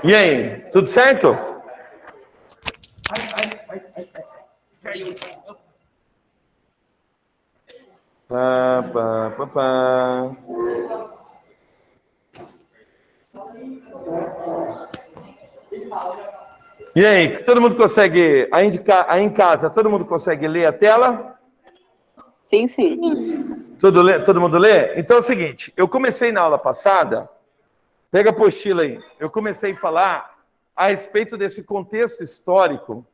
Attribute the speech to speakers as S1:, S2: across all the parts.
S1: E aí, tudo certo? Pá, pá, pá, pá. E aí, todo mundo consegue, aí em casa, todo mundo consegue ler a tela?
S2: Sim, sim.
S1: Todo mundo lê? Então é o seguinte, eu comecei na aula passada, pega a apostila aí, eu comecei a falar a respeito desse contexto histórico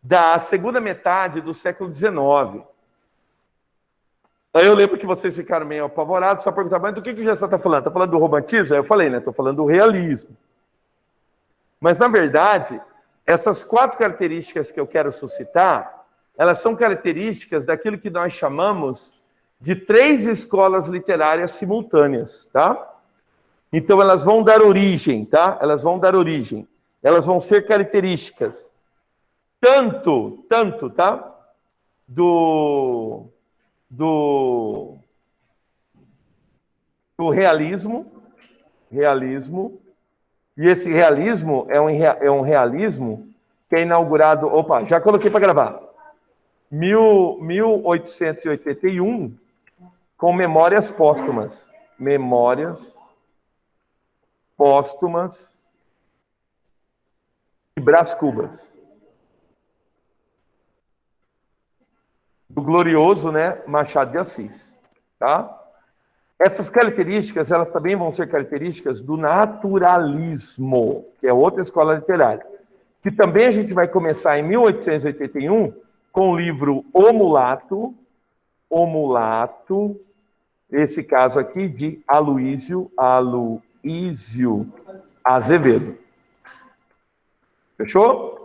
S1: da segunda metade do século XIX. Aí eu lembro que vocês ficaram meio apavorados, só perguntaram, mas do que o Gessé está falando? Está falando do romantismo? Aí eu falei, né? Estou falando do realismo. Mas, na verdade, essas 4 características que eu quero suscitar, elas são características daquilo que nós chamamos de 3 escolas literárias simultâneas, tá? Então, elas vão dar origem, tá? Elas vão dar origem. Elas vão ser características tanto, tá? Do realismo, e esse realismo é um realismo que é inaugurado, opa, já coloquei para gravar, 1881, com Memórias Póstumas. Memórias Póstumas de Brás Cubas. Do glorioso, né, Machado de Assis, tá? Essas características, elas também vão ser características do naturalismo, que é outra escola literária, que também a gente vai começar em 1881 com o livro O Mulato, esse caso aqui de Aloísio Azevedo. Fechou?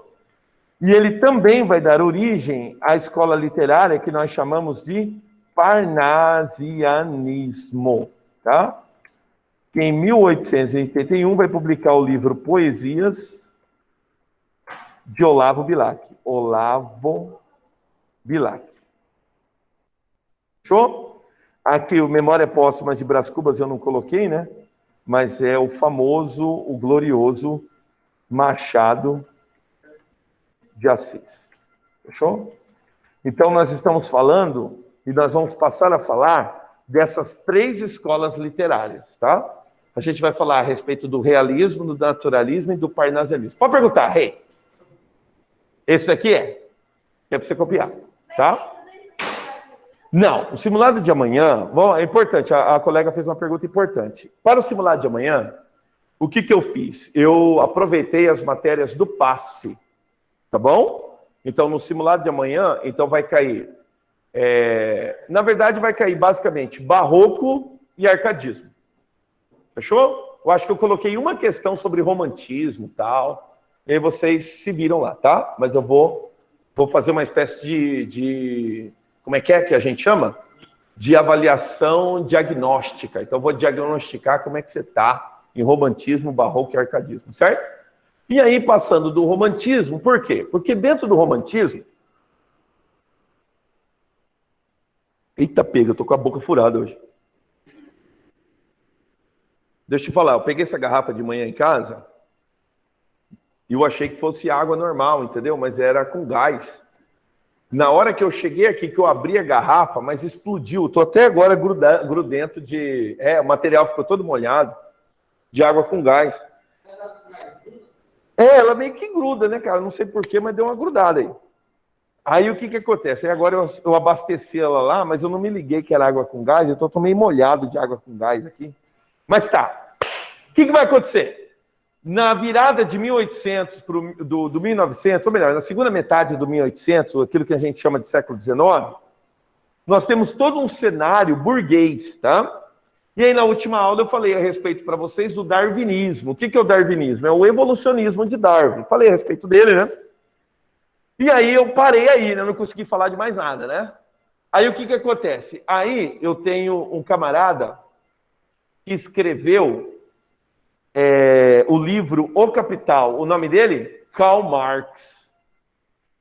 S1: E ele também vai dar origem à escola literária que nós chamamos de parnasianismo, tá? Que em 1881 vai publicar o livro Poesias de Olavo Bilac. Fechou? Aqui o Memória Póstuma de Brás Cubas eu não coloquei, né? Mas é o famoso, o glorioso Machado de Assis. Fechou? Então, nós estamos falando, e nós vamos passar a falar, dessas 3 escolas literárias, tá? A gente vai falar a respeito do realismo, do naturalismo e do parnasianismo. Pode perguntar, Rei. Esse daqui é para você copiar, tá? Não, o simulado de amanhã, bom, é importante, a colega fez uma pergunta importante. Para o simulado de amanhã, o que eu fiz? Eu aproveitei as matérias do passe, tá bom? Então, no simulado de amanhã, então vai cair, na verdade, vai cair basicamente barroco e arcadismo. Fechou? Eu acho que eu coloquei uma questão sobre romantismo e tal, e aí vocês se viram lá, tá? Mas eu vou fazer uma espécie de como é que a gente chama? De avaliação diagnóstica. Então, eu vou diagnosticar como é que você está em romantismo, barroco e arcadismo, certo? E aí, passando do romantismo, por quê? Porque dentro do romantismo... Eita pega, eu tô com a boca furada hoje. Deixa eu te falar, eu peguei essa garrafa de manhã em casa e eu achei que fosse água normal, entendeu? Mas era com gás. Na hora que eu cheguei aqui, que eu abri a garrafa, mas explodiu. Tô até agora grudento de... o material ficou todo molhado, de água com gás. Ela meio que gruda, né, cara? Não sei porquê, mas deu uma grudada aí. Aí o que acontece? Aí agora eu abasteci ela lá, mas eu não me liguei que era água com gás, então eu tô meio molhado de água com gás aqui. Mas tá. O que vai acontecer? Na virada de 1800 do 1900, ou melhor, na segunda metade do 1800, aquilo que a gente chama de século XIX, nós temos todo um cenário burguês, tá? E aí, na última aula, eu falei a respeito para vocês do darwinismo. O que é o darwinismo? É o evolucionismo de Darwin. Falei a respeito dele, né? E aí, eu parei aí, né? Não consegui falar de mais nada, né? Aí, o que acontece? Aí, eu tenho um camarada que escreveu o livro O Capital. O nome dele? Karl Marx.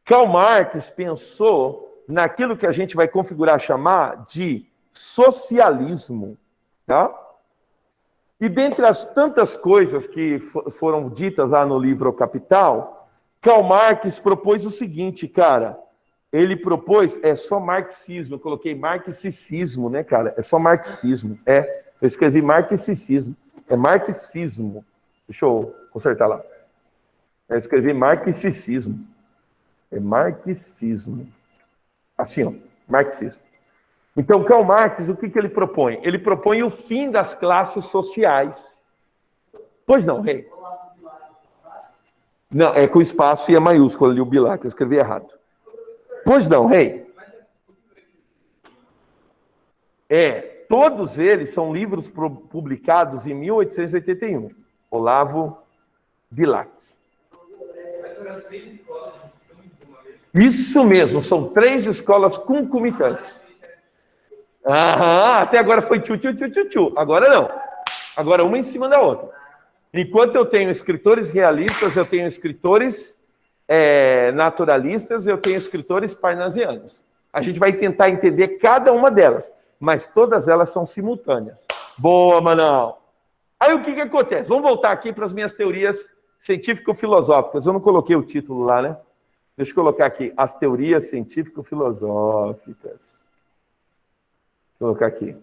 S1: Karl Marx pensou naquilo que a gente vai configurar, chamar de socialismo, tá? E dentre as tantas coisas que foram ditas lá no livro O Capital, Karl Marx propôs o seguinte, cara. Ele propôs, é só marxismo, eu coloquei marxicismo, né, cara? É só marxismo, eu escrevi marxicismo, é marxismo. Deixa eu consertar lá. Eu escrevi marxicismo, é marxismo. Assim, ó, marxismo. Então, Karl Marx, o que ele propõe? Ele propõe o fim das classes sociais. Pois não, rei? Não, é com espaço e é maiúsculo ali o Bilac, eu escrevi errado. Pois não, rei? Todos eles são livros publicados em 1881. Olavo Bilac. Isso mesmo, são 3 escolas concomitantes. Até agora foi tchu. Agora não. Agora uma em cima da outra. Enquanto eu tenho escritores realistas, eu tenho escritores naturalistas, eu tenho escritores parnasianos. A gente vai tentar entender cada uma delas, mas todas elas são simultâneas. Boa, Manão! Aí o que acontece? Vamos voltar aqui para as minhas teorias científico-filosóficas. Eu não coloquei o título lá, né? Deixa eu colocar aqui, as teorias científico-filosóficas. Vou colocar aqui.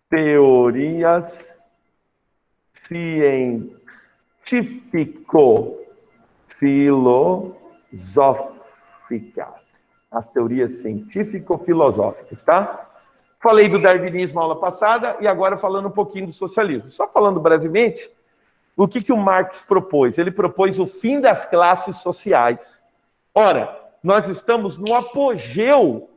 S1: Teorias científico-filosóficas. As teorias científico-filosóficas, tá? Falei do darwinismo na aula passada e agora falando um pouquinho do socialismo. Só falando brevemente, o que o Marx propôs? Ele propôs o fim das classes sociais. Ora, nós estamos no apogeu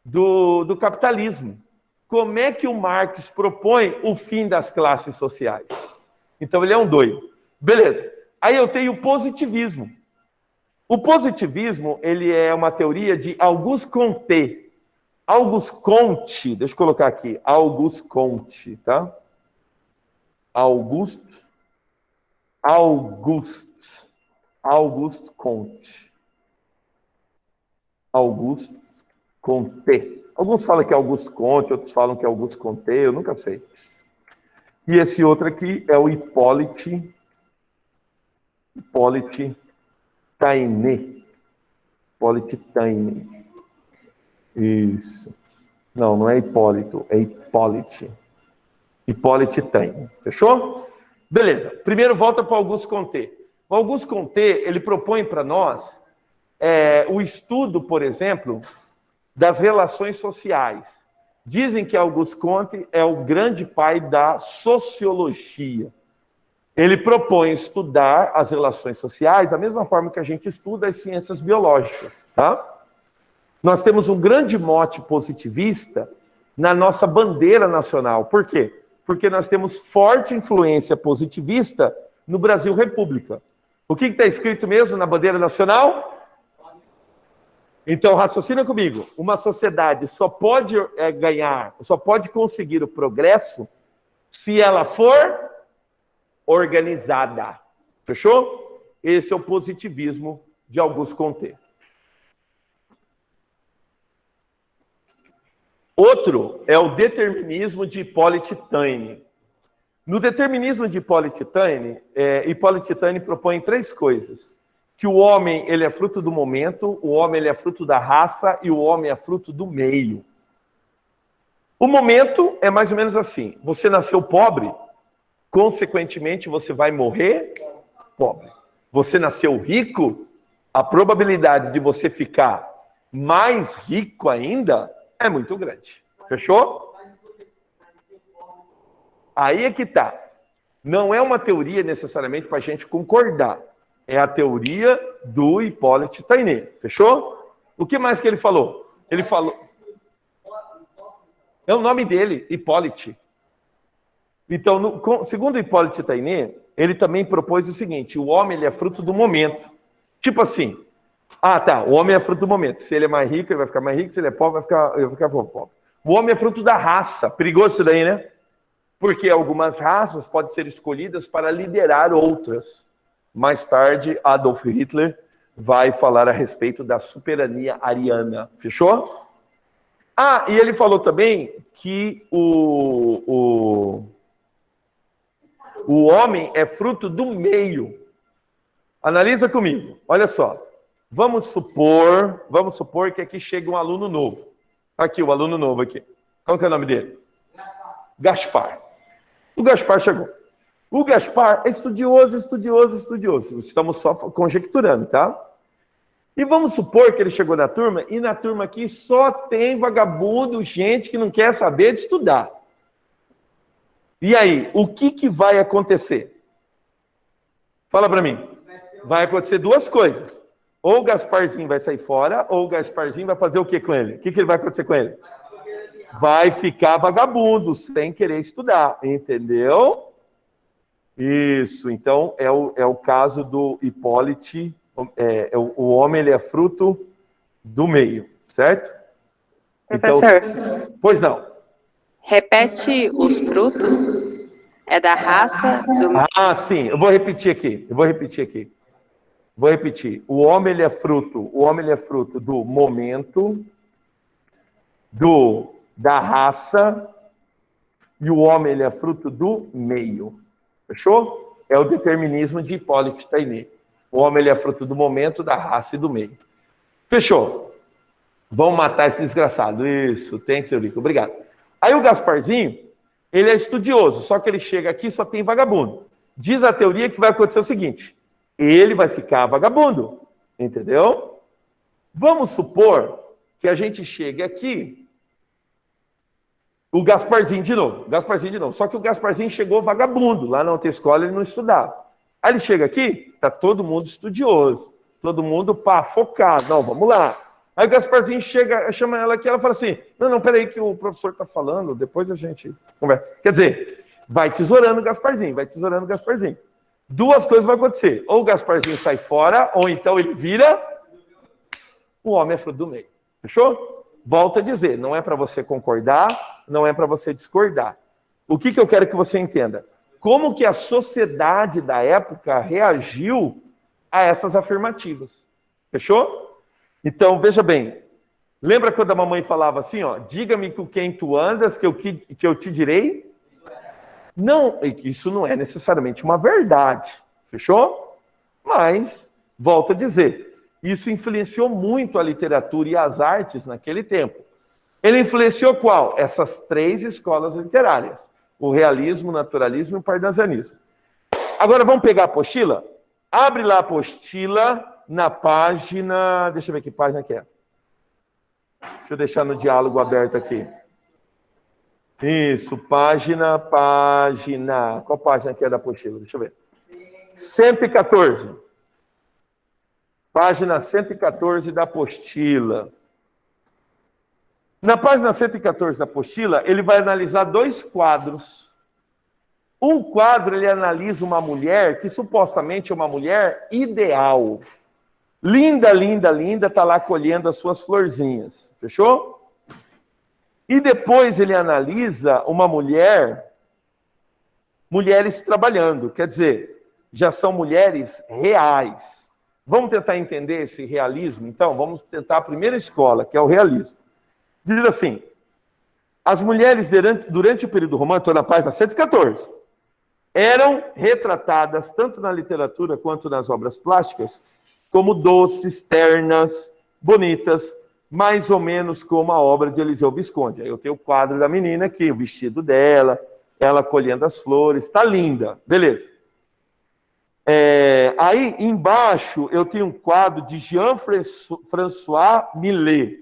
S1: do capitalismo. Como é que o Marx propõe o fim das classes sociais? Então ele é um doido. Beleza. Aí eu tenho o positivismo. O positivismo, ele é uma teoria de Auguste Comte. Auguste Comte, deixa eu colocar aqui, Auguste Comte, tá? Auguste Comte. Auguste Comte. Alguns falam que é Auguste Comte, outros falam que é Auguste Comte, eu nunca sei. E esse outro aqui é o Hippolyte Taine. Hippolyte Taine. Isso. Não é Hipólito, é Hippolyte. Hippolyte Taine. Fechou? Beleza. Primeiro volta para o Auguste Comte. O Auguste Comte, ele propõe para nós o estudo, por exemplo, das relações sociais. Dizem que Auguste Comte é o grande pai da sociologia. Ele propõe estudar as relações sociais da mesma forma que a gente estuda as ciências biológicas, tá? Nós temos um grande mote positivista na nossa bandeira nacional. Por quê? Porque nós temos forte influência positivista no Brasil República. O que está escrito mesmo na bandeira nacional? Então, raciocina comigo. Uma sociedade só pode ganhar, só pode conseguir o progresso se ela for organizada. Fechou? Esse é o positivismo de Auguste Comte. Outro é o determinismo de Hippolyte Taine. No determinismo de Hippolyte Taine, Hippolyte Taine propõe 3 coisas. Que o homem ele é fruto do momento, o homem ele é fruto da raça e o homem é fruto do meio. O momento é mais ou menos assim. Você nasceu pobre, consequentemente você vai morrer pobre. Você nasceu rico, a probabilidade de você ficar mais rico ainda é muito grande. Fechou? Aí é que tá. Não é uma teoria necessariamente para a gente concordar. É a teoria do Hippolyte Taine. Fechou? O que mais que ele falou? Ele falou... É o nome dele, Hippolyte. Então, segundo Hippolyte Taine, ele também propôs o seguinte: o homem ele é fruto do momento. Tipo assim, o homem é fruto do momento. Se ele é mais rico, ele vai ficar mais rico. Se ele é pobre, vai ficar pobre. O homem é fruto da raça. Perigoso isso daí, né? Porque algumas raças podem ser escolhidas para liderar outras. Mais tarde, Adolf Hitler vai falar a respeito da soberania ariana. Fechou? Ah, e ele falou também que o homem é fruto do meio. Analisa comigo. Olha só. Vamos supor que aqui chega um aluno novo. Aqui, o aluno novo aqui. Qual que é o nome dele? Gaspar. O Gaspar chegou. O Gaspar é estudioso. Estamos só conjecturando, tá? E vamos supor que ele chegou na turma, e na turma aqui só tem vagabundo, gente que não quer saber de estudar. E aí, o que vai acontecer? Fala para mim. Vai acontecer duas coisas. Ou o Gasparzinho vai sair fora, ou o Gasparzinho vai fazer o que com ele? O que vai acontecer com ele? Vai ficar vagabundo, sem querer estudar, entendeu? Isso, então é o caso do Hipólite, o homem ele é fruto do meio, certo?
S2: Professor,
S1: então, pois não.
S2: Repete os frutos, é da raça do...
S1: Ah, sim, eu vou repetir aqui. Vou repetir. O homem ele é fruto do momento, da raça, e o homem ele é fruto do meio. Fechou? É o determinismo de Hipólite Taine. O homem ele é fruto do momento, da raça e do meio. Fechou? Vamos matar esse desgraçado. Isso, tem que ser rico. Obrigado. Aí o Gasparzinho, ele é estudioso, só que ele chega aqui e só tem vagabundo. Diz a teoria que vai acontecer o seguinte: ele vai ficar vagabundo, entendeu? Vamos supor que a gente chegue aqui, o Gasparzinho de novo, só que o Gasparzinho chegou vagabundo, lá na outra escola ele não estudava. Aí ele chega aqui, tá todo mundo estudioso, todo mundo focado, não, vamos lá. Aí o Gasparzinho chega, chama ela aqui, ela fala assim, não, peraí que o professor está falando, depois a gente conversa. Quer dizer, vai tesourando o Gasparzinho. Duas coisas vão acontecer, ou o Gasparzinho sai fora, ou então ele vira o homem é fruto do meio. Fechou? Volto a dizer, não é para você concordar, não é para você discordar. O que eu quero que você entenda? Como que a sociedade da época reagiu a essas afirmativas. Fechou? Então, veja bem, lembra quando a mamãe falava assim, ó, diga-me com quem tu andas, que eu te direi? Não, isso não é necessariamente uma verdade, fechou? Mas, volto a dizer, isso influenciou muito a literatura e as artes naquele tempo. Ele influenciou qual? Essas três escolas literárias, o realismo, o naturalismo e o parnasianismo. Agora, vamos pegar a apostila? Abre lá a apostila na página... Deixa eu ver que página que é. Deixa eu deixar no diálogo aberto aqui. Isso, página. Qual página que é da apostila? Deixa eu ver. 114. Página 114 da apostila. Na página 114 da apostila, ele vai analisar dois quadros. Um quadro, ele analisa uma mulher que supostamente é uma mulher ideal. Linda, linda, linda, está lá colhendo as suas florzinhas. Fechou? E depois ele analisa uma mulheres trabalhando. Quer dizer, já são mulheres reais. Vamos tentar entender esse realismo? Então, vamos tentar a primeira escola, que é o realismo. Diz assim, as mulheres durante o período romano, estou na página 114, eram retratadas, tanto na literatura quanto nas obras plásticas, como doces, ternas, bonitas, mais ou menos como a obra de Eliseu Visconde. Aí eu tenho o quadro da menina aqui, o vestido dela, ela colhendo as flores, está linda, beleza. Aí embaixo eu tenho um quadro de Jean-François Millet.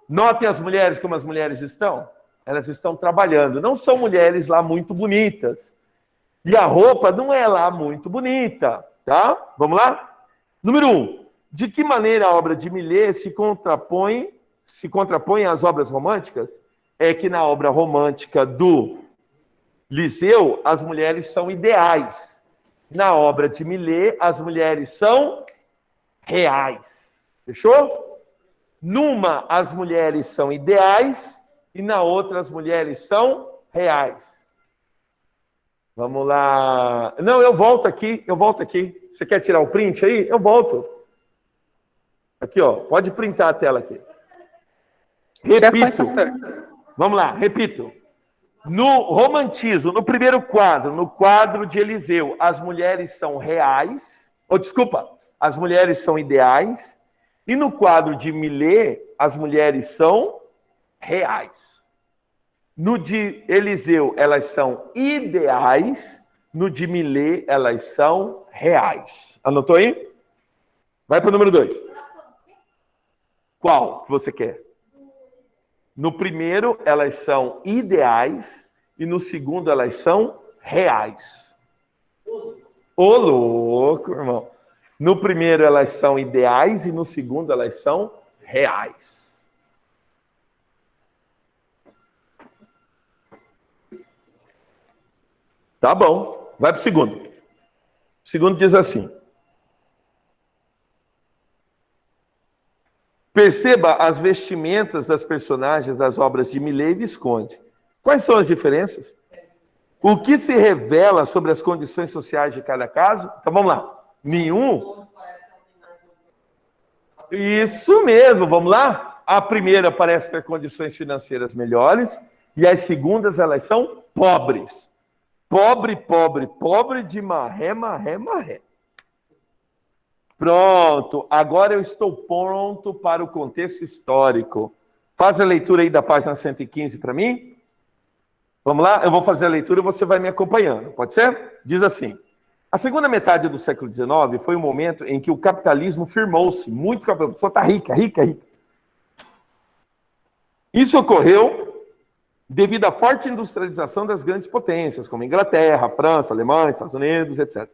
S1: Notem as mulheres como as mulheres estão. Elas estão trabalhando. Não são mulheres lá muito bonitas. E a roupa não é lá muito bonita, tá? Vamos lá? Número 1. De que maneira a obra de Millet se contrapõe às obras românticas? É que na obra romântica do Liseu, as mulheres são ideais. Na obra de Millet, as mulheres são reais. Fechou? Numa, as mulheres são ideais e na outra, as mulheres são reais. Vamos lá. Não, eu volto aqui. Você quer tirar o print aí? Eu volto. Aqui, ó. Pode printar a tela aqui.
S2: Já foi,
S1: Repito.
S2: pastor.
S1: Vamos lá, repito. No romantismo, no primeiro quadro, no quadro de Eliseu, as mulheres são reais. As mulheres são ideais. E no quadro de Millet, as mulheres são reais. No de Eliseu, elas são ideais. No de Millet, elas são reais. Anotou aí? Vai para o número 2. Qual que você quer? No primeiro, elas são ideais. E no segundo, elas são reais. Ô, louco, irmão. No primeiro, elas são ideais. E no segundo, elas são reais. Tá bom. Vai para o segundo. O segundo diz assim. Perceba as vestimentas das personagens das obras de Millet e Visconde. Quais são as diferenças? O que se revela sobre as condições sociais de cada caso? Então vamos lá. Nenhum. Isso mesmo, vamos lá? A primeira parece ter condições financeiras melhores e as segundas elas são pobres. Pobre, pobre, pobre de marré, marré, marré. Pronto, agora eu estou pronto para o contexto histórico. Faz a leitura aí da página 115 para mim. Vamos lá? Eu vou fazer a leitura e você vai me acompanhando, pode ser? Diz assim, a segunda metade do século XIX foi um momento em que o capitalismo firmou-se, muito capitalismo, a pessoa está rica, rica, rica. Isso ocorreu devido à forte industrialização das grandes potências, como Inglaterra, França, Alemanha, Estados Unidos, etc.,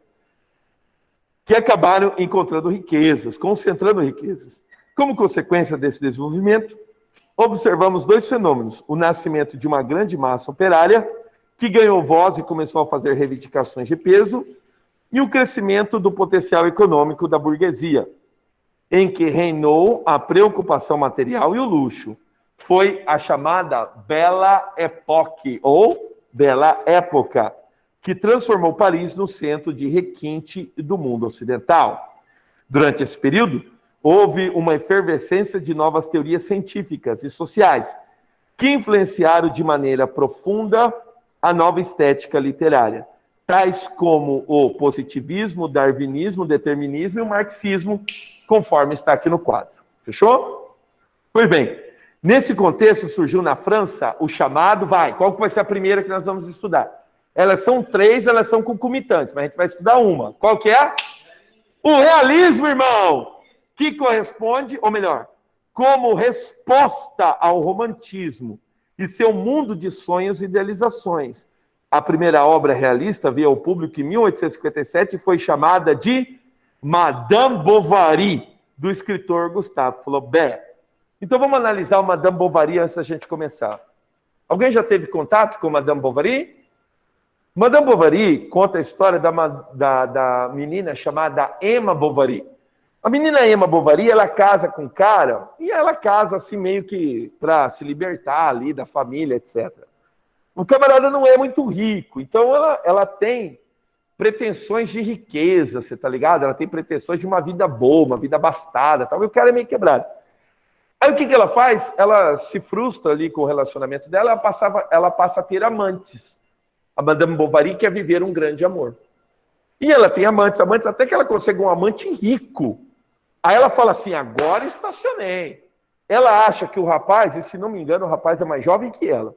S1: que acabaram encontrando riquezas, concentrando riquezas. Como consequência desse desenvolvimento, observamos dois fenômenos. O nascimento de uma grande massa operária, que ganhou voz e começou a fazer reivindicações de peso, e o crescimento do potencial econômico da burguesia, em que reinou a preocupação material e o luxo. Foi a chamada Bela Époque, ou Bela Época, que transformou Paris no centro de requinte do mundo ocidental. Durante esse período, houve uma efervescência de novas teorias científicas e sociais, que influenciaram de maneira profunda a nova estética literária, tais como o positivismo, o darwinismo, o determinismo e o marxismo, conforme está aqui no quadro. Fechou? Pois bem, nesse contexto surgiu na França o chamado, qual que vai ser a primeira que nós vamos estudar? Elas são 3, elas são concomitantes, mas a gente vai estudar uma. Qual que é? O realismo, irmão! Que corresponde, ou melhor, como resposta ao romantismo e seu mundo de sonhos e idealizações. A primeira obra realista veio ao público em 1857 e foi chamada de Madame Bovary, do escritor Gustave Flaubert. Então vamos analisar o Madame Bovary antes da gente começar. Alguém já teve contato com Madame Bovary? Madame Bovary conta a história da menina chamada Emma Bovary. A menina Emma Bovary, ela casa com um cara, e ela casa assim meio que para se libertar ali da família, etc. O camarada não é muito rico, então ela tem pretensões de riqueza, você tá ligado? Ela tem pretensões de uma vida boa, uma vida abastada, tal, e o cara é meio quebrado. Aí o que ela faz? Ela se frustra ali com o relacionamento dela, ela passa a ter amantes. A Madame Bovary quer viver um grande amor. E ela tem amantes, até que ela consegue um amante rico. Aí ela fala assim, agora estacionei. Ela acha que o rapaz, e se não me engano, o rapaz é mais jovem que ela.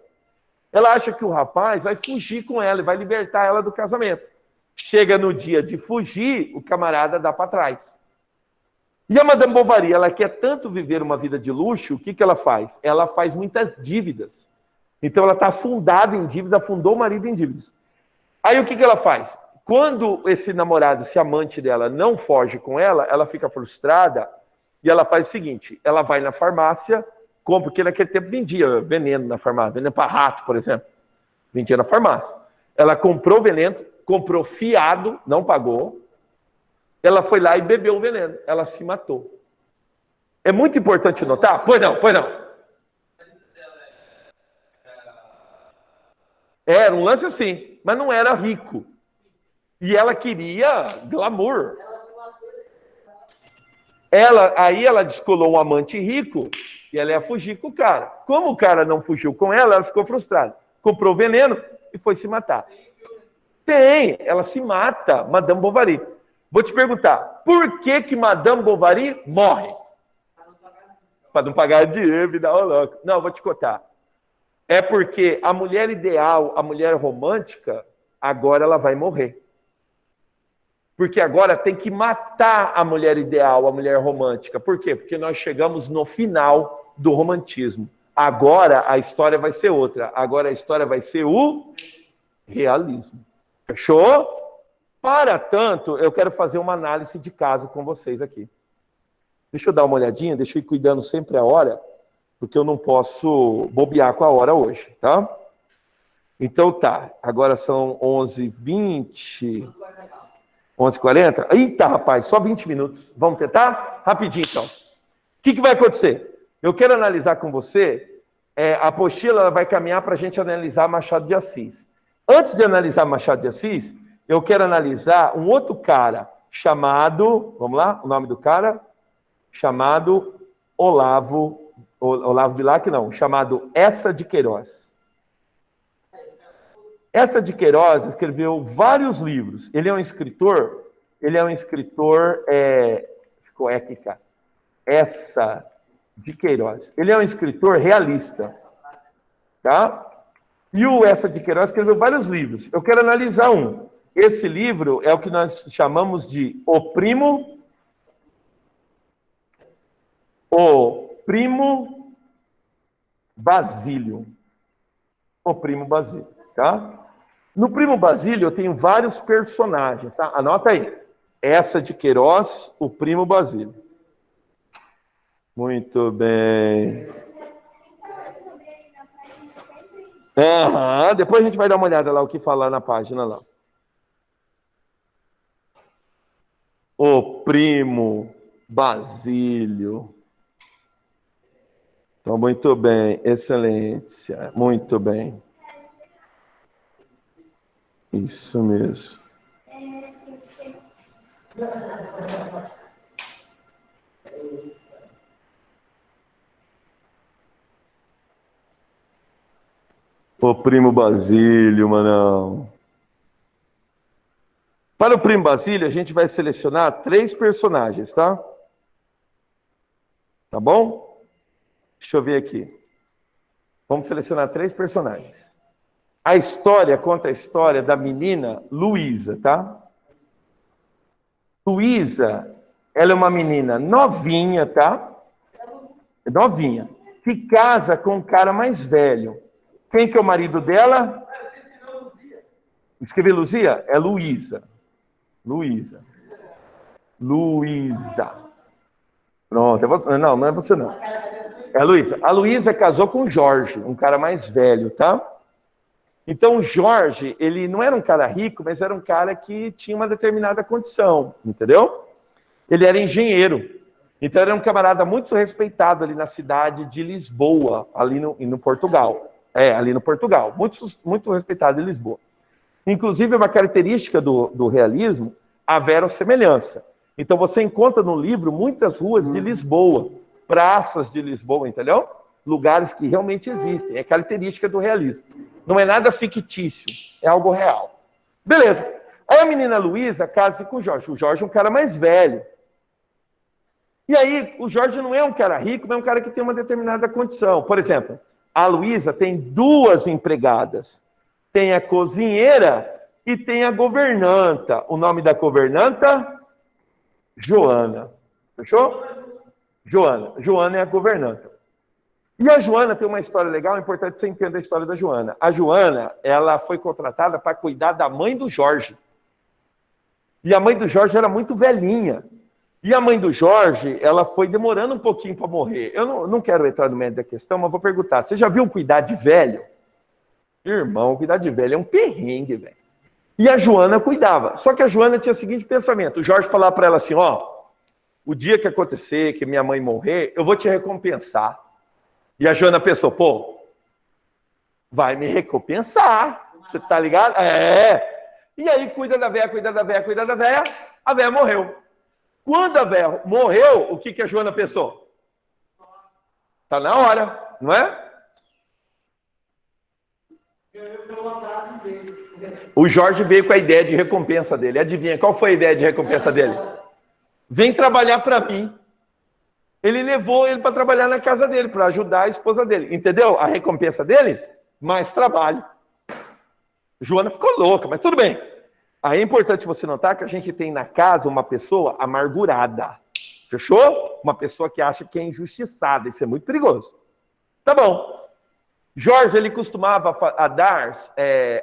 S1: Ela acha que o rapaz vai fugir com ela e vai libertar ela do casamento. Chega no dia de fugir, o camarada dá para trás. E a Madame Bovary, ela quer tanto viver uma vida de luxo, o que ela faz? Ela faz muitas dívidas. Então ela está afundada em dívidas, afundou o marido em dívidas. Aí o que ela faz? Quando esse namorado, esse amante dela, não foge com ela, ela fica frustrada e ela faz o seguinte, ela vai na farmácia, compra, porque naquele tempo vendia veneno na farmácia, veneno para rato, por exemplo. Vendia na farmácia. Ela comprou veneno, comprou fiado, não pagou. Ela foi lá e bebeu o veneno. Ela se matou. É muito importante notar? Pois não. Era um lance assim, mas não era rico. E ela queria glamour. Aí ela descolou um amante rico e ela ia fugir com o cara. Como o cara não fugiu com ela, ela ficou frustrada. Comprou veneno e foi se matar. Tem, ela se mata, Madame Bovary. Vou te perguntar, por que Madame Bovary morre? Para não pagar dinheiro, me dá o louco. Não, vou te contar. É porque a mulher ideal, a mulher romântica, agora ela vai morrer. Porque agora tem que matar a mulher ideal, a mulher romântica. Por quê? Porque nós chegamos no final do romantismo. Agora a história vai ser outra. Agora a história vai ser o realismo. Fechou? Para tanto, eu quero fazer uma análise de caso com vocês aqui. Deixa eu dar uma olhadinha, deixa eu ir cuidando sempre a hora, porque eu não posso bobear com a hora hoje, tá? Então tá, agora são 11h20... 11h40? Eita, rapaz, só 20 minutos. Vamos tentar? Rapidinho, então. O que vai acontecer? Eu quero analisar com você, a apostila ela vai caminhar para a gente analisar Machado de Assis. Antes de analisar Machado de Assis, eu quero analisar um outro cara chamado, vamos lá, o nome do cara? Chamado Olavo Bilac, não, chamado Eça de Queiroz. Eça de Queiroz escreveu vários livros. Ele é um escritor, ficou épica, Eça de Queiroz. Ele é um escritor realista, tá? E o Eça de Queiroz escreveu vários livros. Eu quero analisar um. Esse livro é o que nós chamamos de O Primo Basílio. O Primo Basílio, tá? No Primo Basílio eu tenho vários personagens, tá? Anota aí. Eça de Queiroz, o Primo Basílio. Muito bem. Depois a gente vai dar uma olhada lá o que falar na página lá. O Primo Basílio. Então, muito bem, excelência, muito bem. Isso mesmo. O Primo Basílio, Manão. Para o Primo Basílio, a gente vai selecionar 3 personagens, tá? Tá bom? Deixa eu ver aqui. Vamos selecionar 3 personagens. A história conta a história da menina Luísa, tá? Luísa, ela é uma menina novinha, tá? Novinha. Que casa com um cara mais velho. Quem que é o marido dela? Escrever Luzia? É Luísa. Luísa. Pronto. Não, não é você não. É a Luísa. A Luísa casou com o Jorge, um cara mais velho, tá? Então o Jorge, ele não era um cara rico, mas era um cara que tinha uma determinada condição, entendeu? Ele era engenheiro. Então era um camarada muito respeitado ali na cidade de Lisboa, ali no Portugal. Ali no Portugal. Muito respeitado em Lisboa. Inclusive, uma característica do realismo, a verossemelhança. Então, você encontra no livro muitas ruas de Lisboa, praças de Lisboa, entendeu? Lugares que realmente existem. É característica do realismo. Não é nada fictício, é algo real. Beleza. Aí a menina Luísa casa com o Jorge. O Jorge é um cara mais velho. E aí, o Jorge não é um cara rico, mas é um cara que tem uma determinada condição. Por exemplo, a Luísa tem 2 empregadas. Tem a cozinheira e tem a governanta. O nome da governanta? Joana. Fechou? Joana. Joana é a governanta. E a Joana tem uma história legal, é importante você entender a história da Joana. A Joana, ela foi contratada para cuidar da mãe do Jorge. E a mãe do Jorge era muito velhinha. E a mãe do Jorge, ela foi demorando um pouquinho para morrer. Eu não quero entrar no meio da questão, mas vou perguntar. Você já viu cuidar de velho? Irmão, cuidar de velho é um perrengue, velho. E a Joana cuidava. Só que a Joana tinha o seguinte pensamento. O Jorge falava para ela assim, o dia que acontecer, que minha mãe morrer, eu vou te recompensar. E a Joana pensou, vai me recompensar. Você tá ligado? E aí cuida da véia, a véia morreu. Quando a velha morreu, o que a Joana pensou? Tá na hora, não é? O Jorge veio com a ideia de recompensa dele. Adivinha, qual foi a ideia de recompensa dele? Vem trabalhar para mim. Ele levou ele para trabalhar na casa dele, para ajudar a esposa dele. Entendeu? A recompensa dele? Mais trabalho. Joana ficou louca, mas tudo bem. Aí é importante você notar que a gente tem na casa uma pessoa amargurada. Fechou? Uma pessoa que acha que é injustiçada. Isso é muito perigoso. Tá bom. Jorge, ele costumava a dar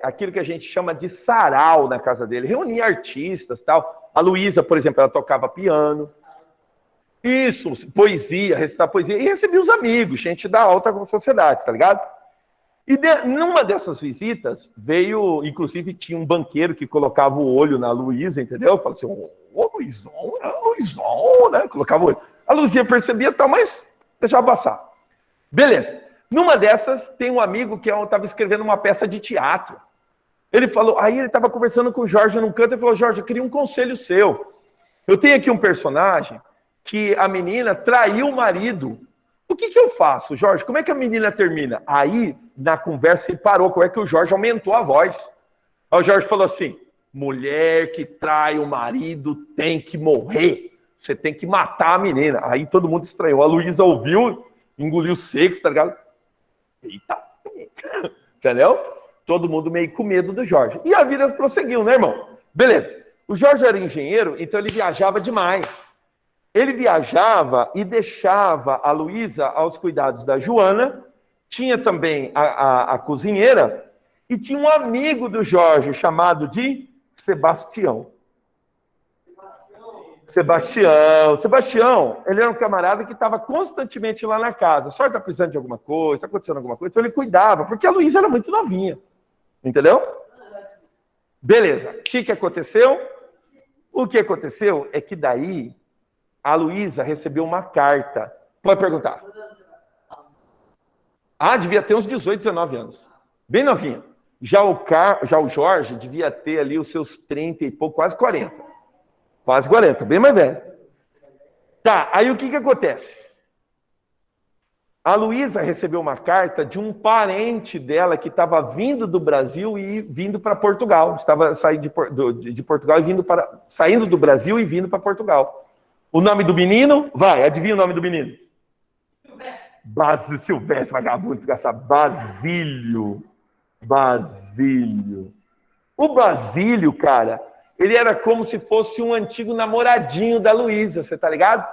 S1: aquilo que a gente chama de sarau na casa dele. Reunia artistas e tal. A Luísa, por exemplo, ela tocava piano. Isso, poesia, recitar poesia. E recebia os amigos, gente da alta sociedade, tá ligado? E numa dessas visitas, veio, inclusive, tinha um banqueiro que colocava o olho na Luísa, entendeu? Falava assim, ô Luizão, né? Colocava o olho. A Luzia percebia e tal, mas deixava passar. Beleza. Numa dessas, tem um amigo que estava escrevendo uma peça de teatro. Ele falou, aí ele estava conversando com o Jorge num canto e falou, Jorge, eu queria um conselho seu. Eu tenho aqui um personagem que a menina traiu o marido. O que eu faço, Jorge? Como é que a menina termina? Aí, na conversa, ele parou. Como é que o Jorge aumentou a voz? Aí o Jorge falou assim, mulher que trai o marido tem que morrer. Você tem que matar a menina. Aí todo mundo estranhou. A Luísa ouviu, engoliu seco, tá ligado? Eita, entendeu? Todo mundo meio com medo do Jorge. E a vida prosseguiu, né, irmão? Beleza. O Jorge era engenheiro, então ele viajava demais. Ele viajava e deixava a Luísa aos cuidados da Joana, tinha também a cozinheira, e tinha um amigo do Jorge chamado de Sebastião. Sebastião, ele era um camarada que estava constantemente lá na casa. A senhora está precisando de alguma coisa, está acontecendo alguma coisa? Então ele cuidava, porque a Luísa era muito novinha. Entendeu? Beleza. O que aconteceu? O que aconteceu é que daí a Luísa recebeu uma carta. Pode perguntar. Ah, devia ter uns 18, 19 anos. Bem novinha. Já o Jorge devia ter ali os seus 30 e pouco, quase 40. Quase 40, bem mais velho. Tá, aí o que acontece? A Luísa recebeu uma carta de um parente dela que estava vindo do Brasil e vindo para Portugal. Estava saindo de Portugal e saindo do Brasil e vindo para Portugal. O nome do menino? Vai, adivinha o nome do menino? Silvestre, vagabundo, desgraçado. Basílio. O Basílio, cara, ele era como se fosse um antigo namoradinho da Luísa, você tá ligado?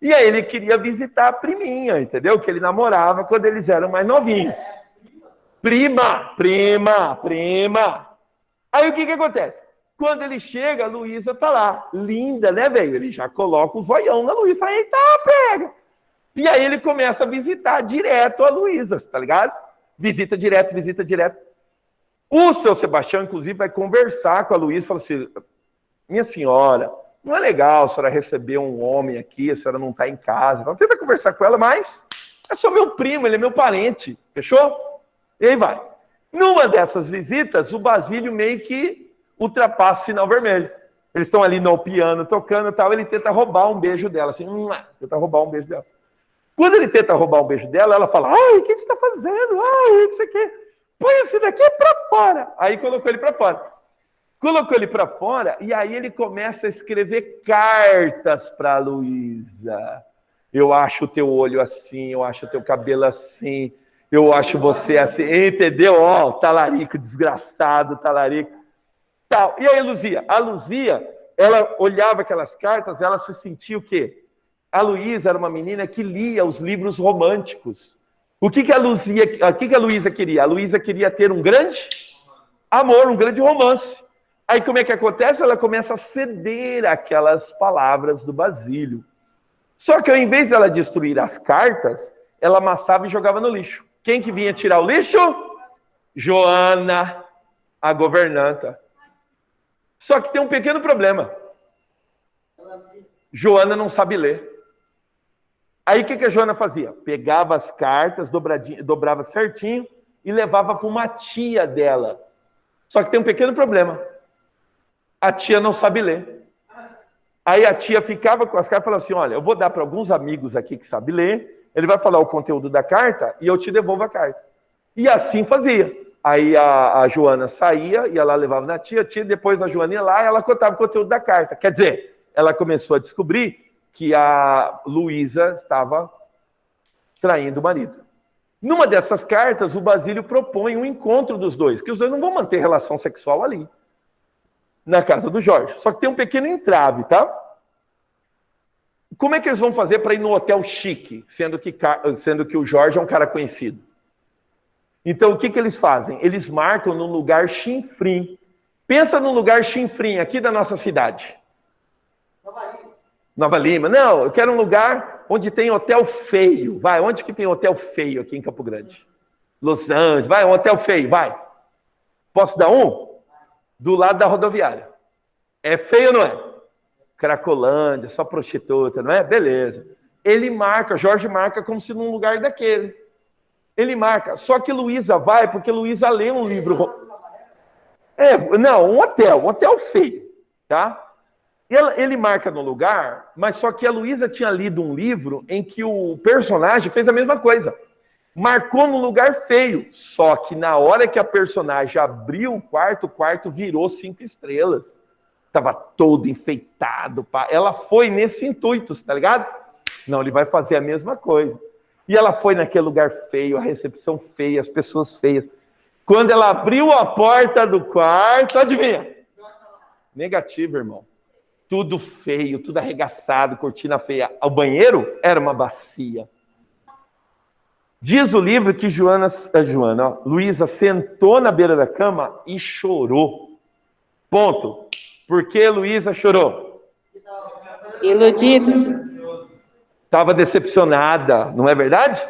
S1: E aí ele queria visitar a priminha, entendeu? Que ele namorava quando eles eram mais novinhos. Prima. Aí o que acontece? Quando ele chega, a Luísa tá lá. Linda, né, velho? Ele já coloca o zoião na Luísa. Eita, pega! E aí ele começa a visitar direto a Luísa, tá ligado? Visita direto. O seu Sebastião, inclusive, vai conversar com a Luísa e fala assim, minha senhora, não é legal a senhora receber um homem aqui, a senhora não está em casa. Então, tenta conversar com ela, mas é só meu primo, ele é meu parente. Fechou? E aí vai. Numa dessas visitas, o Basílio meio que ultrapassa o sinal vermelho. Eles estão ali no piano, tocando e tal, ele tenta roubar um beijo dela, assim, tenta roubar um beijo dela. Quando ele tenta roubar um beijo dela, ela fala, ai, o que você está fazendo? Ai, isso aqui, põe esse daqui para fora. Aí colocou ele para fora. E aí ele começa a escrever cartas para a Luísa. Eu acho o teu olho assim, eu acho o teu cabelo assim, eu acho você assim, entendeu? Ó, talarico, desgraçado, talarico. Tal. E aí a Luzia, ela olhava aquelas cartas, ela se sentia o quê? A Luísa era uma menina que lia os livros românticos. O que a Luísa queria? A Luísa queria ter um grande amor, um grande romance. Aí como é que acontece? Ela começa a ceder aquelas palavras do Basílio. Só que ao invés dela destruir as cartas, ela amassava e jogava no lixo. Quem que vinha tirar o lixo? Joana, a governanta. Só que tem um pequeno problema. Joana não sabe ler. Aí o que a Joana fazia? Pegava as cartas, dobrava certinho e levava para uma tia dela. Só que tem um pequeno problema. A tia não sabe ler. Aí a tia ficava com as cartas e falava assim, olha, eu vou dar para alguns amigos aqui que sabem ler, ele vai falar o conteúdo da carta e eu te devolvo a carta. E assim fazia. Aí a Joana saía, ia lá, levava na tia, depois a Joana ia lá e ela contava o conteúdo da carta. Quer dizer, ela começou a descobrir que a Luísa estava traindo o marido. Numa dessas cartas, o Basílio propõe um encontro dos dois, que os dois não vão manter relação sexual ali, na casa do Jorge. Só que tem um pequeno entrave, tá? Como é que eles vão fazer para ir no hotel chique, sendo que o Jorge é um cara conhecido? Então, o que eles fazem? Eles marcam num lugar chinfrim. Pensa num lugar chinfrim aqui da nossa cidade. Nova Lima. Não, eu quero um lugar onde tem hotel feio. Vai, onde que tem hotel feio aqui em Campo Grande? Los Angeles. Vai, um hotel feio, vai. Posso dar um? Do lado da rodoviária. É feio ou não é? Cracolândia, só prostituta, não é? Beleza. Ele marca, Jorge marca como se num lugar daquele. Ele marca. Só que Luísa vai porque Luísa lê um livro. Não, um hotel feio, tá? Ele marca no lugar, mas só que a Luísa tinha lido um livro em que o personagem fez a mesma coisa. Marcou no lugar feio. Só que na hora que a personagem abriu o quarto virou 5 estrelas. Estava todo enfeitado. Ela foi nesse intuito, tá ligado? Não, ele vai fazer a mesma coisa. E ela foi naquele lugar feio, a recepção feia, as pessoas feias. Quando ela abriu a porta do quarto, adivinha? Negativo, irmão. Tudo feio, tudo arregaçado, cortina feia. O banheiro era uma bacia. Diz o livro que Luísa sentou na beira da cama e chorou. Ponto. Por que Luísa chorou?
S2: Iludida.
S1: Estava decepcionada, não é verdade?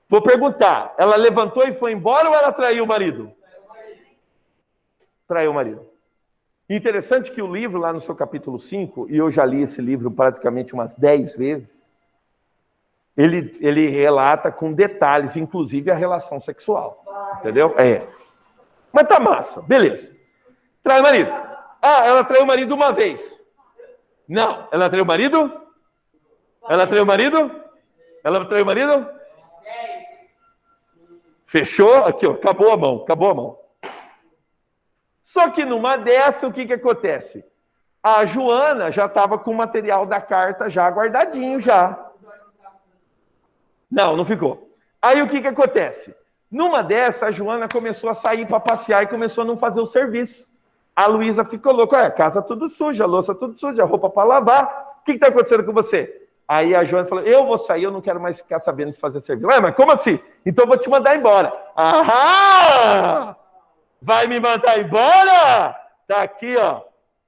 S1: Vou perguntar, ela levantou e foi embora ou ela traiu o marido? Traiu o marido. Interessante que o livro, lá no seu capítulo 5, e eu já li esse livro praticamente umas 10 vezes, ele relata com detalhes, inclusive a relação sexual. Entendeu? Mas tá massa, beleza. Trai o marido. Ela traiu o marido uma vez. Não, ela traiu o marido? Ela traiu o marido? Ela traiu o marido? Fechou? Aqui, ó, acabou a mão. Só que numa dessa, o que acontece? A Joana já estava com o material da carta já guardadinho já. Não ficou. Aí o que acontece? Numa dessa, a Joana começou a sair para passear e começou a não fazer o serviço. A Luísa ficou louca, a casa tudo suja, a louça tudo suja, a roupa para lavar. O que está acontecendo com você? Aí a Joana falou, eu vou sair, eu não quero mais ficar sabendo de fazer serviço. Mas como assim? Então eu vou te mandar embora. Aham! Vai me mandar embora? Tá aqui, ó.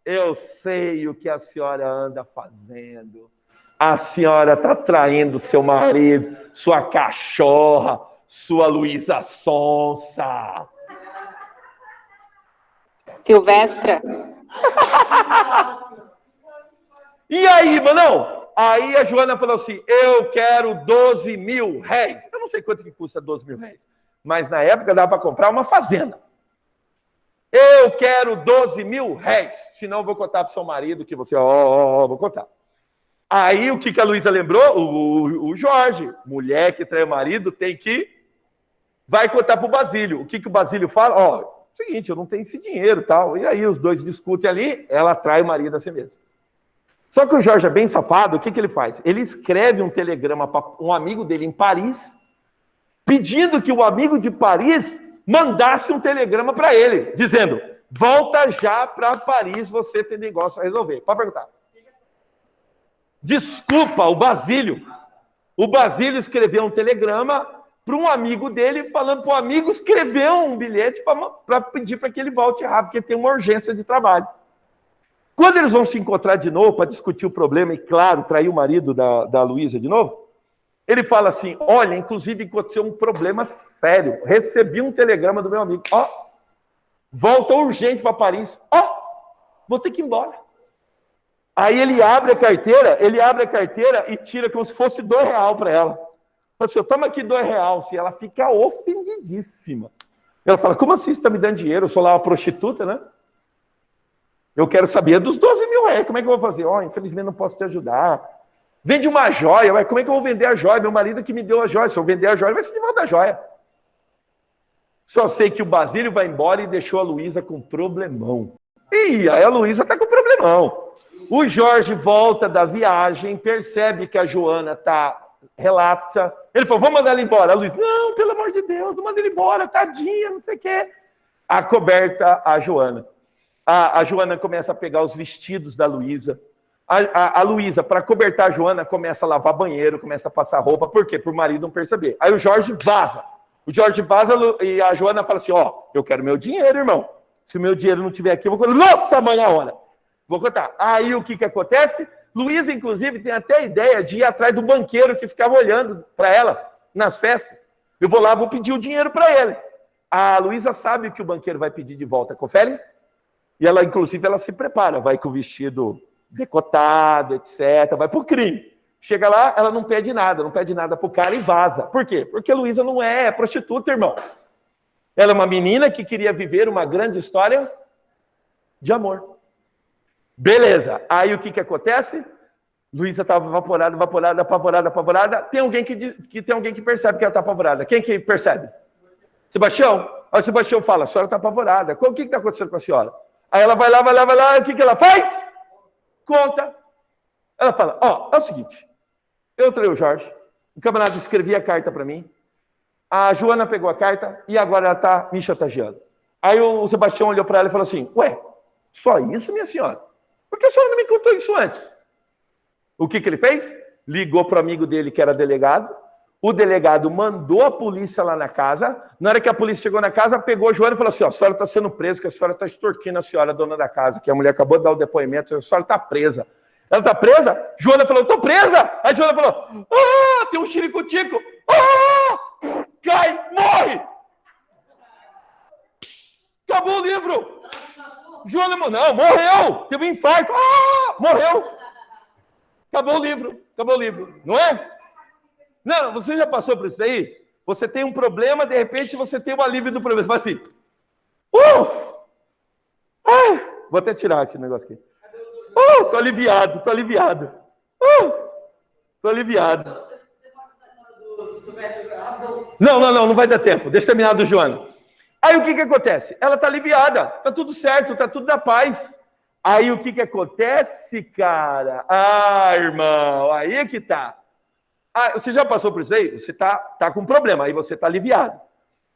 S1: Eu sei o que a senhora anda fazendo. A senhora tá traindo seu marido, sua cachorra, sua Luísa Sonsa.
S2: Silvestra.
S1: E aí, mano? Aí a Joana falou assim, eu quero 12 mil réis. Eu não sei quanto que custa 12 mil réis, mas na época dava para comprar uma fazenda. Eu quero 12 mil réis, senão eu vou contar para o seu marido que você... vou contar. Aí o que a Luísa lembrou? O Jorge, mulher que trai o marido, tem que... Vai contar para o Basílio. O que o Basílio fala? Seguinte, eu não tenho esse dinheiro e tal. E aí os dois discutem ali, ela trai o marido a si mesmo. Só que o Jorge é bem safado, o que ele faz? Ele escreve um telegrama para um amigo dele em Paris, pedindo que o amigo de Paris mandasse um telegrama para ele, dizendo, volta já para Paris, você tem negócio a resolver. Pode perguntar. Desculpa, o Basílio. O Basílio escreveu um telegrama para um amigo dele, falando para o amigo escrever um bilhete para pedir para que ele volte rápido, porque tem uma urgência de trabalho. Quando eles vão se encontrar de novo para discutir o problema, e claro, trair o marido da Luísa de novo, ele fala assim, olha, inclusive aconteceu um problema sério, recebi um telegrama do meu amigo, volta urgente para Paris, vou ter que ir embora. Aí ele abre a carteira e tira como se fosse R$2 para ela. Fala assim, toma aqui R$2, e ela fica ofendidíssima. Ela fala, como assim você está me dando dinheiro? Eu sou lá uma prostituta, né? Eu quero saber dos 12 mil reais. Como é que eu vou fazer? Infelizmente não posso te ajudar. Vende uma joia. Ué, como é que eu vou vender a joia? Meu marido que me deu a joia. Se eu vender a joia, vai ser de volta a joia. Só sei que o Basílio vai embora e deixou a Luísa com problemão. Ih, aí a Luísa tá com problemão. O Jorge volta da viagem, percebe que a Joana tá relapsa. Ele falou, vamos mandar ela embora. A Luísa, não, pelo amor de Deus, não manda ele embora, tadinha, não sei o quê. Acoberta a Joana. A Joana começa a pegar os vestidos da Luísa. A Luísa, para cobertar a Joana, começa a lavar banheiro, começa a passar roupa. Por quê? Para o marido não perceber. Aí o Jorge vaza. O Jorge vaza e a Joana fala assim, eu quero meu dinheiro, irmão. Se o meu dinheiro não estiver aqui, eu vou contar. Nossa, amanhã a hora. Vou contar. Aí o que acontece? Luísa, inclusive, tem até a ideia de ir atrás do banqueiro que ficava olhando para ela nas festas. Eu vou lá, vou pedir o dinheiro para ele. A Luísa sabe o que o banqueiro vai pedir de volta. Confere? E ela, inclusive, ela se prepara. Vai com o vestido decotado, etc. Vai pro crime. Chega lá, ela não pede nada pro cara e vaza. Por quê? Porque a Luísa não é prostituta, irmão. Ela é uma menina que queria viver uma grande história de amor. Beleza. Aí o que acontece? Luísa estava apavorada. Tem alguém que percebe que ela está apavorada. Quem que percebe? Sebastião. Aí o Sebastião fala, a senhora está apavorada. O que está acontecendo com a senhora? Aí ela vai lá. O que ela faz? Conta. Ela fala, é o seguinte. Eu traí o Jorge. O camarada escrevia a carta para mim. A Joana pegou a carta e agora ela está me chantageando. Aí o Sebastião olhou para ela e falou assim, ué, só isso, minha senhora? Por que a senhora não me contou isso antes? O que ele fez? Ligou para o amigo dele, que era delegado. O delegado mandou a polícia lá na casa. Na hora que a polícia chegou na casa, pegou a Joana e falou assim, a senhora está sendo presa, que a senhora está extorquindo a senhora, a dona da casa, que a mulher acabou de dar o depoimento, a senhora está presa. Ela está presa? Joana falou, estou presa! Aí Joana falou, tem um xiricutico! Cai, morre! Acabou o livro! Joana, não, morreu! Teve um infarto! Morreu! Acabou o livro, não é? Não, você já passou por isso aí? Você tem um problema, de repente você tem um alívio do problema. Você fala assim, vou até tirar aqui o negócio aqui. Tô aliviado. Não vai dar tempo. Deixa eu terminar do Joana. Aí o que acontece? Ela tá aliviada, tá tudo certo, tá tudo na paz. Aí o que acontece, cara? Irmão, aí é que tá. Você já passou por isso aí? Você tá com um problema, aí você tá aliviado.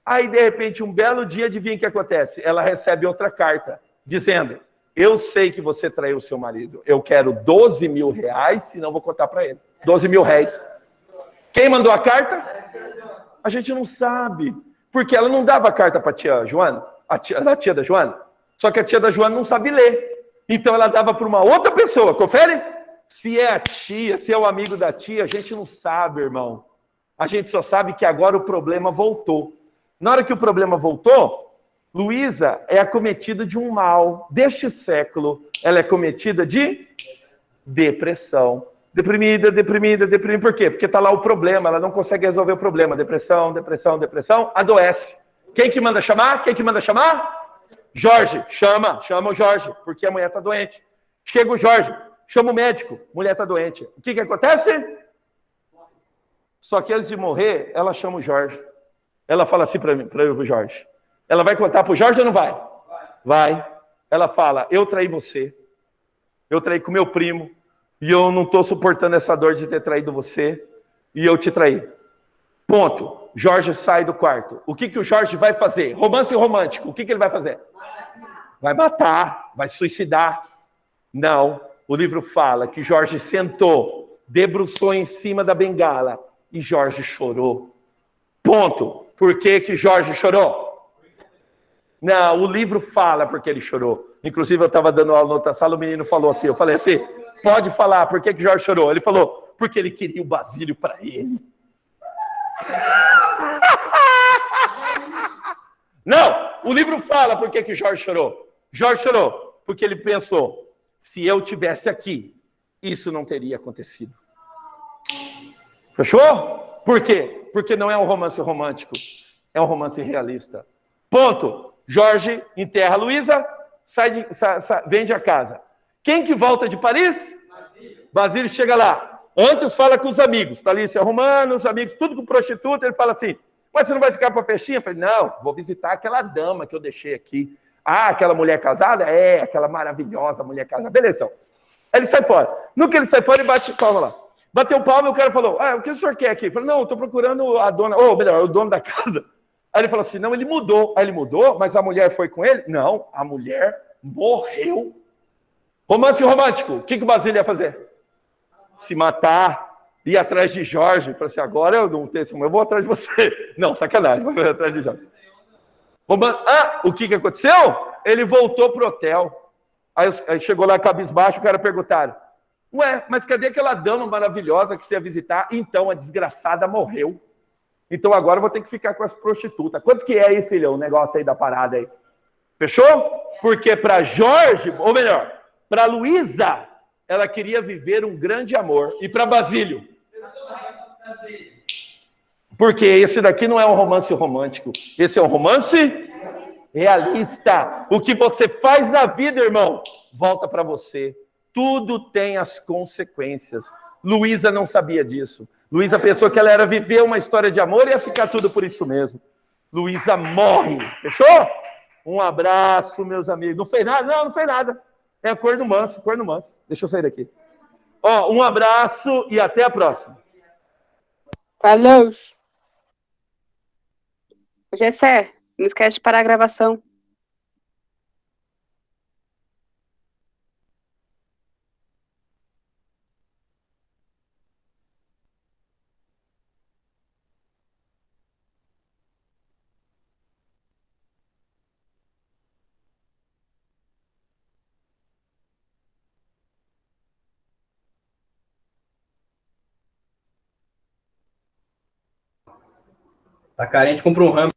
S1: Aí, de repente, um belo dia, adivinha o que acontece? Ela recebe outra carta, dizendo, eu sei que você traiu o seu marido, eu quero 12 mil reais, senão vou contar para ele. 12 mil reais. Quem mandou a carta? A gente não sabe, porque ela não dava a carta para a tia Joana, a tia da Joana, só que a tia da Joana não sabe ler. Então, ela dava para uma outra pessoa, confere? Se é a tia, se é o amigo da tia, a gente não sabe, irmão. A gente só sabe que agora o problema voltou. Na hora que o problema voltou, Luísa é acometida de um mal deste século. Ela é cometida de depressão. Deprimida. Por quê? Porque está lá o problema, ela não consegue resolver o problema. Depressão, adoece. Quem que manda chamar? Jorge, chama o Jorge, porque a mulher está doente. Chega o Jorge, chama o médico, mulher está doente. O que acontece? Só que antes de morrer, ela chama o Jorge. Ela fala assim para o Jorge. Ela vai contar para o Jorge ou não vai? Vai. Ela fala, eu traí você. Eu traí com meu primo. E eu não estou suportando essa dor de ter traído você. E eu te traí. Ponto. Jorge sai do quarto. O que o Jorge vai fazer? Romance romântico. O que ele vai fazer? Vai matar. Vai suicidar. Não. O livro fala que Jorge sentou, debruçou em cima da bengala e Jorge chorou. Ponto. Por que Jorge chorou? Não, o livro fala porque ele chorou. Inclusive, eu estava dando aula na outra sala, o menino falou assim, eu falei assim, pode falar, por que Jorge chorou? Ele falou, porque ele queria o Basílio para ele. Não, o livro fala por que Jorge chorou. Jorge chorou porque ele pensou, se eu tivesse aqui, isso não teria acontecido. Fechou? Por quê? Porque não é um romance romântico, é um romance realista. Ponto. Jorge enterra a Luísa, vende a casa. Quem que volta de Paris? Basílio chega lá. Antes fala com os amigos. Está ali se arrumando, os amigos, tudo com prostituta. Ele fala assim, mas você não vai ficar para a festinha? Eu falei, não, vou visitar aquela dama que eu deixei aqui. Ah, aquela mulher casada? É, aquela maravilhosa mulher casada. Beleza, então. Aí ele sai fora. No que ele sai fora, ele bate palma lá. Bateu palma e o cara falou, o que o senhor quer aqui? Eu falei, não, eu estou procurando a dona, ou melhor, o dono da casa. Aí ele falou assim, não, ele mudou. Aí ele mudou, mas a mulher foi com ele? Não, a mulher morreu. Romance romântico, o que o Basílio ia fazer? Se matar, ir atrás de Jorge. Eu falei assim, agora eu não tenho, eu vou atrás de você. Não, sacanagem, vou atrás de Jorge. O que aconteceu? Ele voltou pro hotel. Aí chegou lá cabisbaixo, o cara perguntaram, ué, mas cadê aquela dama maravilhosa que você ia visitar? Então, a desgraçada morreu. Então, agora eu vou ter que ficar com as prostitutas. Quanto que é aí, filhão, o negócio aí da parada aí? Fechou? Porque para Jorge, ou melhor, para Luísa, ela queria viver um grande amor. E para Basílio? Porque esse daqui não é um romance romântico. Esse é um romance realista. O que você faz na vida, irmão, volta para você. Tudo tem as consequências. Luísa não sabia disso. Luísa pensou que ela era viver uma história de amor e ia ficar tudo por isso mesmo. Luísa morre. Fechou? Um abraço, meus amigos. Não fez nada? Não fez nada. É corno manso, corno manso. Deixa eu sair daqui. Um abraço e até a próxima.
S2: Falou. Gessé, não esquece de parar a gravação.
S3: Tá carente, compra um ramo.